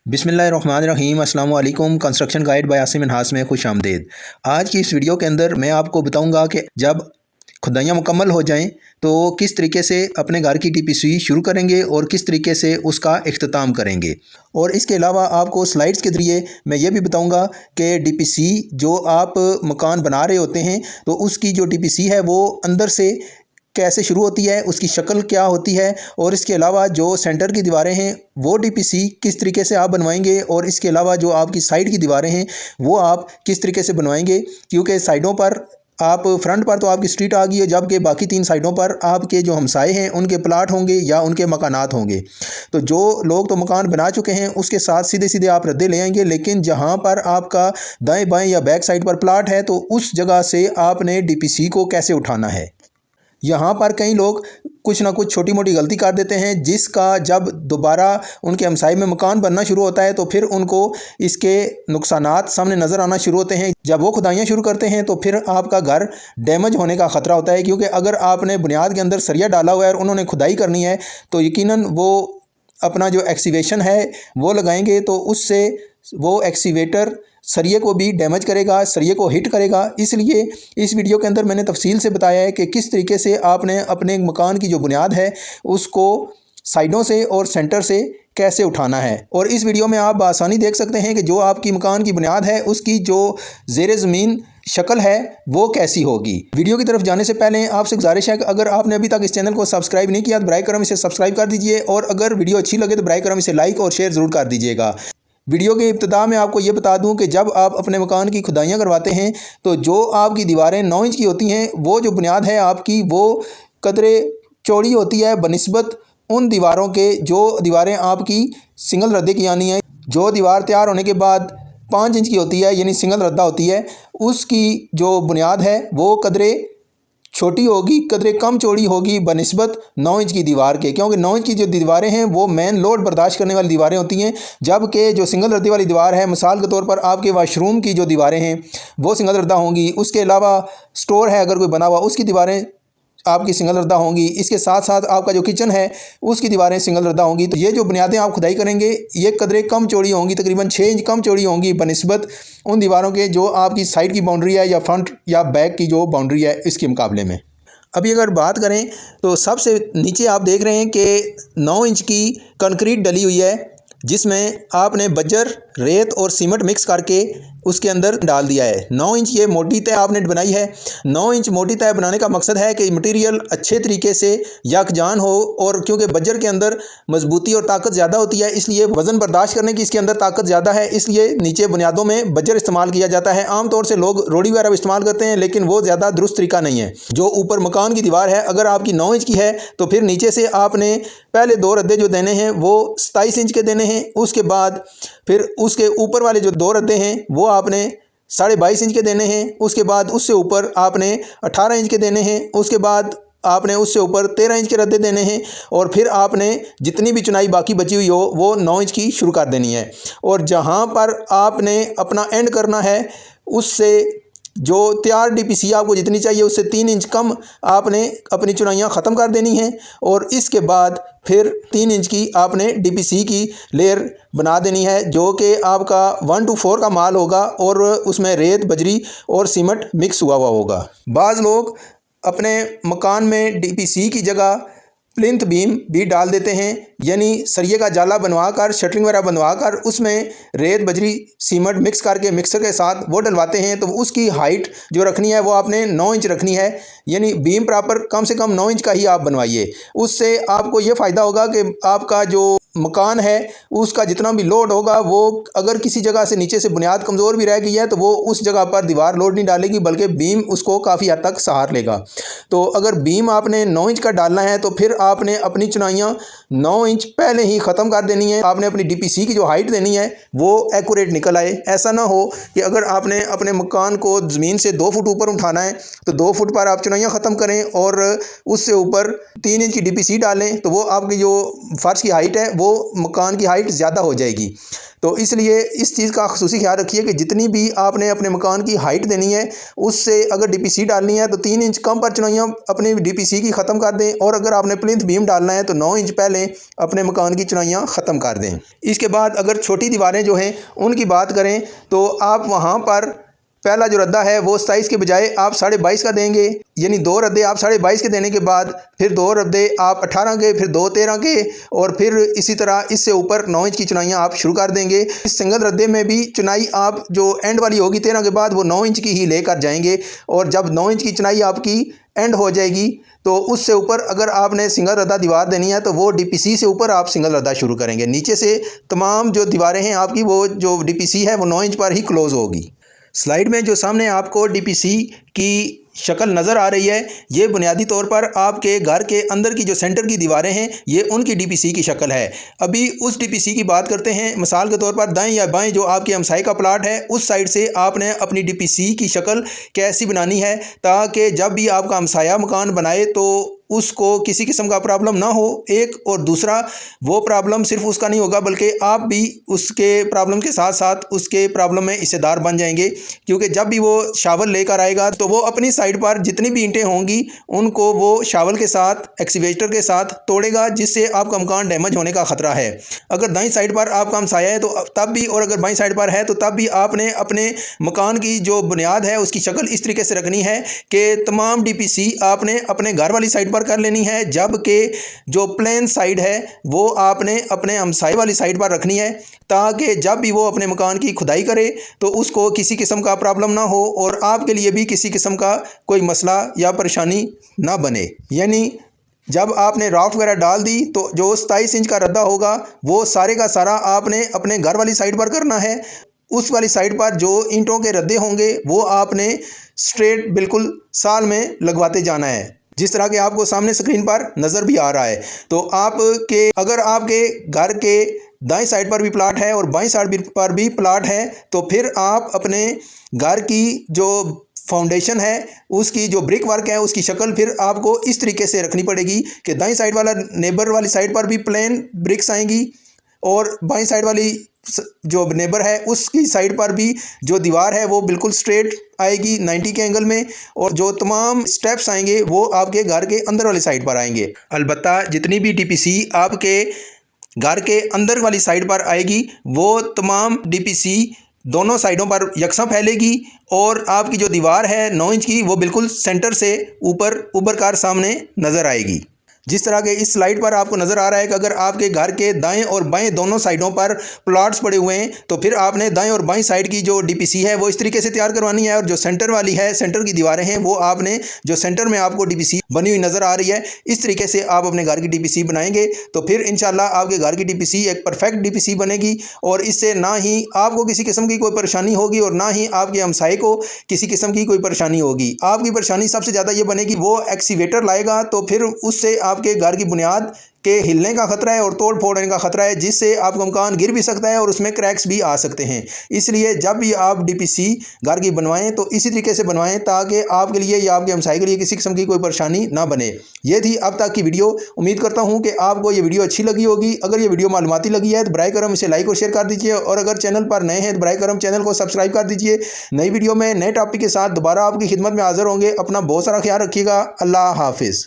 बिस्मिल्लाहिर्रहमानिर्रहीम अस्सलाम वालेकुम। Construction guide by Asim Minhas में खुश आमदेद। आज की इस वीडियो के अंदर मैं आपको बताऊंगा कि जब खुदाइयाँ मुकम्मल हो जाएं तो किस तरीके से अपने घर की DPC शुरू करेंगे और किस तरीके से उसका इख्तिताम करेंगे। और इसके अलावा आपको स्लाइड्स के ज़रिए मैं ये भी बताऊंगा कि DPC जो आप मकान बना रहे होते हैं तो उसकी जो DPC है वो अंदर से कैसे शुरू होती है, उसकी शक्ल क्या होती है, और इसके अलावा जो सेंटर की दीवारें हैं वो DPC किस तरीके से आप बनवाएंगे, और इसके अलावा जो आपकी साइड की दीवारें हैं वो आप किस तरीके से बनवाएंगे। क्योंकि साइडों पर आप फ्रंट पर तो आपकी स्ट्रीट आ गई है, जबकि बाकी 3 साइडों पर आपके जो हमसाए हैं उनके प्लाट होंगे या उनके मकानात होंगे। तो जो लोग तो मकान बना चुके हैं उसके साथ सीधे सीधे आप रद्दे ले आएंगे, लेकिन जहां पर आपका दाएं बाएं या बैक साइड पर प्लाट है तो उस जगह से आपने DPC को कैसे उठाना है। यहाँ पर कई लोग कुछ ना कुछ छोटी मोटी गलती कर देते हैं, जिसका जब दोबारा उनके हमसाए में मकान बनना शुरू होता है तो फिर उनको इसके नुकसानात सामने नज़र आना शुरू होते हैं। जब वो खुदाइयाँ शुरू करते हैं तो फिर आपका घर डैमेज होने का ख़तरा होता है, क्योंकि अगर आपने बुनियाद के अंदर सरिया डाला हुआ है और उन्होंने खुदाई करनी है तो यकीनन वो अपना जो एक्सीवेशन है वो लगाएंगे, तो उससे वो एक्सीवेटर सरिये को भी डैमेज करेगा, सरिये को हिट करेगा। इसलिए इस वीडियो के अंदर मैंने तफसील से बताया है कि किस तरीके से आपने अपने मकान की जो बुनियाद है उसको साइडों से और सेंटर से कैसे उठाना है। और इस वीडियो में आप आसानी देख सकते हैं कि जो आपकी मकान की बुनियाद है उसकी जो ज़ेरे ज़मीन शक्ल है वो कैसी होगी। वीडियो की तरफ जाने से पहले आपसे गुजारिश है कि अगर आपने अभी तक इस चैनल को सब्सक्राइब नहीं किया तो बराए करम इसे सब्सक्राइब कर दीजिए, और अगर वीडियो अच्छी लगे तो बराए करम इसे लाइक और शेयर ज़रूर कर दीजिएगा। वीडियो के इब्तिदा में आपको ये बता दूं कि जब आप अपने मकान की खुदाइयाँ करवाते हैं तो जो आपकी दीवारें 9 इंच की होती हैं, वो जो बुनियाद है आपकी वो कदरे चौड़ी होती है बनिस्बत उन दीवारों के जो दीवारें आपकी सिंगल रद्दे की आनी है। जो दीवार तैयार होने के बाद 5 इंच की होती है यानी सिंगल रद्दा होती है, उसकी जो बुनियाद है वो कदरे छोटी होगी, कदरे कम चौड़ी होगी बनिस्बत 9 इंच की दीवार के, क्योंकि 9 इंच की जो दीवारें हैं वो मेन लोड बर्दाश्त करने वाली दीवारें होती हैं। जबकि जो सिंगल रद्दे वाली दीवार है, मिसाल के तौर पर आपके वाशरूम की जो दीवारें हैं वो सिंगल रद्दा होंगी, उसके अलावा स्टोर है अगर कोई बना हुआ उसकी दीवारें आपकी सिंगल रद्दा होंगी, इसके साथ साथ आपका जो किचन है उसकी दीवारें सिंगल रद्दा होंगी। तो ये जो बुनियादें आप खुदाई करेंगे ये कदरे कम चौड़ी होंगी, तकरीबन 6 इंच कम चौड़ी होंगी बनिस्बत उन दीवारों के जो आपकी साइड की बाउंड्री है या फ्रंट या बैक की जो बाउंड्री है इसके मुकाबले में। अभी अगर बात करें तो सबसे नीचे आप देख रहे हैं कि 9 इंच की कंक्रीट डली हुई है, जिसमें आपने बज्जर, रेत और सीमेंट मिक्स करके उसके अंदर डाल दिया है। 9 इंच ये मोटी तय आपने बनाई है। 9 इंच मोटी तय बनाने का मकसद है कि मटेरियल अच्छे तरीके से यकजान हो, और क्योंकि बज्जर के अंदर मजबूती और ताकत ज़्यादा होती है इसलिए वज़न बर्दाश्त करने की इसके अंदर ताकत ज़्यादा है, इसलिए नीचे बुनियादों में बज्जर इस्तेमाल किया जाता है। आमतौर से लोग रोड़ी वगैरह इस्तेमाल करते हैं, लेकिन वो ज़्यादा दुरुस्त तरीका नहीं है। जो ऊपर मकान की दीवार है अगर आपकी 9 इंच की है तो फिर नीचे से आपने पहले 2 रद्दे जो देने हैं वो 27 इंच के देने हैं, उसके बाद फिर उसके ऊपर वाले जो 2 रद्दे हैं वो आपने 22.5 इंच के देने हैं, उसके बाद उससे ऊपर आपने 18 इंच के देने हैं, उसके बाद आपने उससे ऊपर 13 इंच के रद्दे देने हैं, और फिर आपने जितनी भी चुनाई बाकी बची हुई हो वो 9 इंच की शुरू कर देनी है। और जहां पर आपने अपना एंड करना है उससे जो तैयार DPC आपको जितनी चाहिए उससे 3 इंच कम आपने अपनी चुनाइयाँ ख़त्म कर देनी हैं, और इसके बाद फिर 3 इंच की आपने DPC की लेयर बना देनी है, जो कि आपका 1:4 का माल होगा और उसमें रेत, बजरी और सीमेंट मिक्स हुआ होगा। बाज़ लोग अपने मकान में DPC की जगह प्लिंथ बीम भी डाल देते हैं, यानी सरिये का जाला बनवा कर, शटरिंग वगैरह बनवा कर उसमें रेत, बजरी, सीमेंट मिक्स करके मिक्सर के साथ वो डलवाते हैं। तो उसकी हाइट जो रखनी है वो आपने 9 इंच रखनी है, यानी बीम प्रॉपर कम से कम 9 इंच का ही आप बनवाइए। उससे आपको ये फ़ायदा होगा कि आपका जो मकान है उसका जितना भी लोड होगा वो अगर किसी जगह से नीचे से बुनियाद कमज़ोर भी रह गई है तो वो उस जगह पर दीवार लोड नहीं डालेगी, बल्कि बीम उसको काफ़ी हद तक सहार लेगा। तो अगर बीम आपने 9 इंच का डालना है तो फिर आपने अपनी चुनाइयाँ 9 इंच पहले ही ख़त्म कर देनी है। आपने अपनी DPC की जो हाइट देनी है वो एक्यूरेट निकल आए। ऐसा ना हो कि अगर आपने अपने मकान को ज़मीन से 2 फुट ऊपर उठाना है तो 2 फुट पर आप चुनाइयाँ ख़त्म करें और उससे ऊपर 3 इंच की DPC डालें, तो वो आपकी जो फर्श की हाइट है वो मकान की हाइट ज़्यादा हो जाएगी। तो इसलिए इस चीज़ का ख़ुसूसी ख्याल रखिए कि जितनी भी आपने अपने मकान की हाइट देनी है उससे अगर DPC डालनी है तो 3 इंच कम पर चुनाइयाँ अपनी DPC की ख़त्म कर दें, और अगर आपने प्लिंथ बीम डालना है तो 9 इंच पहले अपने मकान की चुनाइयाँ ख़त्म कर दें। इसके बाद अगर छोटी दीवारें जो हैं उनकी बात करें तो आप वहाँ पर पहला जो रद्दा है वो 27 के बजाय आप 22.5 का देंगे, यानी 2 रद्दे आप 22.5 के देने के बाद फिर 2 रद्दे आप 18 के, फिर 2 13 के, और फिर इसी तरह इससे ऊपर 9 इंच की चुनाइयाँ आप शुरू कर देंगे। इस सिंगल रद्दे में भी चुनाई आप जो एंड वाली होगी 13 के बाद वो 9 इंच की ही लेकर जाएंगे, और जब 9 इंच की चुनाई आपकी एंड हो जाएगी तो उससे ऊपर अगर आपने सिंगल रद्दा दीवार देनी है तो वो DPC से ऊपर आप सिंगल रद्दा शुरू करेंगे। नीचे से तमाम जो दीवारें हैं आपकी वो जो DPC है वो 9 इंच पर ही क्लोज़ होगी। स्लाइड में जो सामने आपको DPC की शक्ल नज़र आ रही है, ये बुनियादी तौर पर आपके घर के अंदर की जो सेंटर की दीवारें हैं ये उनकी DPC की शक्ल है। अभी उस DPC की बात करते हैं। मिसाल के तौर पर दाएं या बाएं जो आपके हमसाये का प्लाट है उस साइड से आपने अपनी DPC की शक्ल कैसी बनानी है ताकि जब भी आपका हमसाया मकान बनाए तो उसको किसी किस्म का प्रॉब्लम ना हो। एक और दूसरा, वो प्रॉब्लम सिर्फ उसका नहीं होगा बल्कि आप भी उसके प्रॉब्लम के साथ साथ उसके प्रॉब्लम में हिस्सेदार बन जाएंगे, क्योंकि जब भी वो शावल लेकर आएगा तो वो अपनी साइड पर जितनी भी ईंटें होंगी उनको वो शावल के साथ एक्सीवेटर के साथ तोड़ेगा, जिससे आपका मकान डैमेज होने का ख़तरा है। अगर दाईं साइड पर आपका हमसाया है तो तब भी, और अगर बाईं साइड पर है तो तब भी आपने अपने मकान की जो बुनियाद है उसकी शक्ल इस तरीके से रखनी है कि तमाम DPC आपने अपने घर वाली साइड कर लेनी है, जबकि जो प्लेन साइड है वो आपने अपने हमसाए वाली साइड पर रखनी है, ताकि जब भी वो अपने मकान की खुदाई करे तो उसको किसी किस्म का प्रॉब्लम ना हो और आपके लिए भी किसी किस्म का कोई मसला या परेशानी ना बने। यानी जब आपने राफ्ट वगैरह डाल दी तो जो 27 इंच का रद्दा होगा वो सारे का सारा आपने अपने घर वाली साइड पर करना है। उस वाली साइड पर जो ईंटों के रद्दे होंगे वो आपने स्ट्रेट बिल्कुल साल में लगवाते जाना है, जिस तरह के आपको सामने स्क्रीन पर नज़र भी आ रहा है। तो आपके अगर आपके घर के दाएं साइड पर भी प्लाट है और बाएं साइड पर भी प्लाट है तो फिर आप अपने घर की जो फाउंडेशन है उसकी जो ब्रिक वर्क है उसकी शक्ल फिर आपको इस तरीके से रखनी पड़ेगी कि दाईं साइड वाला नेबर वाली साइड पर भी प्लेन ब्रिक्स आएंगी और बाईं साइड वाली जो नेबर है उसकी साइड पर भी जो दीवार है वो बिल्कुल स्ट्रेट आएगी 90 के एंगल में, और जो तमाम स्टेप्स आएंगे वो आपके घर के अंदर वाली साइड पर आएंगे। अलबत्ता जितनी भी DPC आपके घर के अंदर वाली साइड पर आएगी वो तमाम DPC दोनों साइडों पर यकसा फैलेगी और आपकी जो दीवार है 9 इंच की वो बिल्कुल सेंटर से ऊपर उभर कर सामने नज़र आएगी। जिस तरह के इस स्लाइड पर आपको नज़र आ रहा है कि अगर आपके घर के दाएं और बाएं दोनों साइडों पर प्लॉट्स पड़े हुए हैं तो फिर आपने दाएं और बाएं साइड की जो DPC है वो इस तरीके से तैयार करवानी है, और जो सेंटर वाली है, सेंटर की दीवारें हैं, वो आपने जो सेंटर में आपको DPC बनी हुई नज़र आ रही है इस तरीके से आप अपने घर की DPC बनाएंगे तो फिर इंशाल्लाह आपके घर की DPC एक परफेक्ट DPC बनेगी, और इससे ना ही आपको किसी किस्म की कोई परेशानी होगी और ना ही आपके हमसाये को किसी किस्म की कोई परेशानी होगी। आपकी परेशानी सबसे ज़्यादा ये बनेगी वो एक्सीवेटर लाएगा तो फिर उससे आपके घर की बुनियाद के हिलने का खतरा है और तोड़ फोड़ होने का खतरा है, जिससे आपका मकान गिर भी सकता है और उसमें क्रैक्स भी आ सकते हैं। इसलिए जब भी आप DPC घर की बनवाएं तो इसी तरीके से बनवाएं ताकि आपके लिए या आपके हमसाये के लिए किसी किस्म की कोई परेशानी ना बने। ये थी अब तक की वीडियो। उम्मीद करता हूँ कि आपको ये वीडियो अच्छी लगी होगी। अगर ये वीडियो मालूमाती लगी है तो बराए करम इसे लाइक और शेयर कर दीजिए, और अगर चैनल पर नए हैं तो बराए करम चैनल को सब्सक्राइब कर दीजिए। नई वीडियो में नए टॉपिक के साथ दोबारा आपकी खिदमत में हाजिर होंगे। अपना बहुत सारा ख्याल रखिएगा। अल्लाह हाफिज़।